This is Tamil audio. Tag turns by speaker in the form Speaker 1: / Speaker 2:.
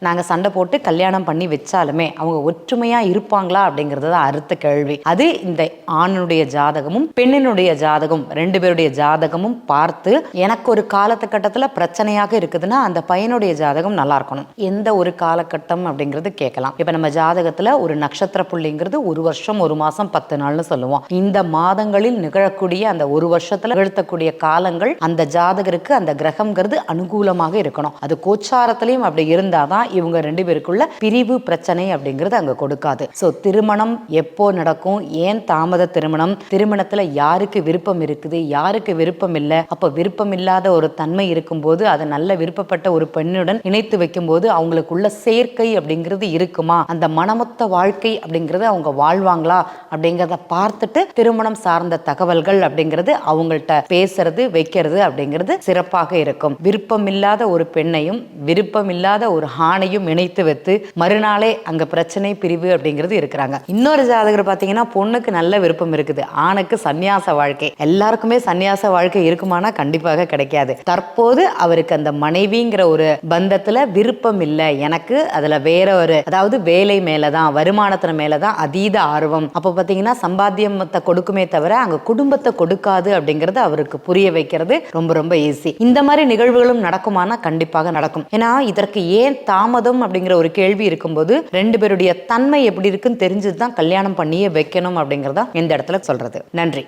Speaker 1: நாங்க சண்டை போட்டு கல்யாணம் பண்ணி வச்சாலுமே அவங்க ஒற்றுமையா இருப்பாங்களா அப்படிங்கிறது தான் அடுத்த கேள்வி. அது இந்த ஆணுடைய ஜாதகமும் பெண்ணினுடைய ஜாதகம் 2 பேருடைய ஜாதகமும் பார்த்து எனக்கு ஒரு காலகட்டத்துல பிரச்சனையாக இருக்குதுன்னா அந்த பையனுடைய ஜாதகம் நல்லா இருக்கணும். எந்த ஒரு காலகட்டம் அப்படிங்கிறது கேட்கலாம். இப்ப நம்ம ஜாதகத்துல ஒரு நட்சத்திர புள்ளிங்கிறது 1 வருஷம் 1 மாசம் 10 நாள்னு சொல்லுவோம். இந்த மாதங்களில் நிகழக்கூடிய அந்த 1 வருஷத்துல நிகழ்த்தக்கூடிய காலங்கள் அந்த ஜாதகருக்கு அந்த கிரகம்ங்கிறது அனுகூலமாக இருக்கணும். அது கோச்சாரத்திலையும் அப்படி இருந்தாதான் இவங்க 2 பேருக்குள்ள பிரிவு பிரச்சனை அப்படிங்கிறது அங்க கொடுக்காது. சோ திருமணம் எப்போ நடக்கும், ஏன் தாமத திருமணம், திருமணத்துல யாருக்கு விருப்பம் இருக்குது யாருக்கு விருப்பம் இல்லை, அப்ப விருப்பம் இல்லாத ஒரு தன்மை இருக்கும்போது அதை நல்ல விருப்பப்பட்ட ஒரு பெண்ணுடன் இணைத்து வைக்கும் போது அவங்களுக்குள்ள சேர்க்கை அப்படிங்கிறது இருக்குமா, அந்த மனமொத்த வாழ்க்கை அப்படிங்கிறது அவங்க வாழ்வாங்களா அப்படிங்கிறத பார்த்துட்டு திருமணம் சார்ந்த தகவல்கள் அப்படிங்கிறது அவங்கள்ட்ட பேசுறது வைக்கிறது அப்படிங்கிறது சிறப்பாக இருக்கும். விருப்பம் இல்லாத ஒரு பெண்ணையும் விருப்பம் இல்லாத ஒரு ஆணையும் இணைத்து வைத்து மறுநாளே அங்க பிரச்சனை பிரிவு அப்படிங்கிறது இருக்கிறாங்க. இன்னொரு ஜாதகர் பாத்தீங்கன்னா பொண்ணுக்கு நல்ல விருப்பம் இருக்குது, ஆணுக்கு சன்னியாச வாழ்க்கை. எல்லாருக்குமே சன்னியாச வாழ்க்கை இருக்குமானா கண்டிப்பாக கிடைக்காது. தற்போது அவருக்கு அந்த மனைவிங்கிற ஒரு பந்தத்துல விருப்பம் இல்லை, எனக்கு அதுல வேற ஒரு அதாவது வேலை மேலதான் வருமானத்துல மேலதான் அதீத ஆர்வம். அப்ப பாத்தீங்கன்னா சம்பாத்தியத்தை கொடுக்குமே தவிர அங்க குடும்பத்தை கொடுக்காது அப்படிங்கறது அவருக்கு புரிய வைக்கிறது ரொம்ப ரொம்ப ஈஸி. இந்த மாதிரி நிகழ்வுகளும் நடக்குமானா கண்டிப்பாக நடக்கும். ஏன்னா இதற்கு ஏன் தாமதம் அப்படிங்கிற ஒரு கேள்வி இருக்கும்போது 2 பேருடைய தன்மை எப்படி இருக்குன்னு தெரிஞ்சுதான் கல்யாணம் பண்ணியே வைக்கணும் அப்படிங்கறதா இந்த இடத்துல சொல்றது. நன்றி.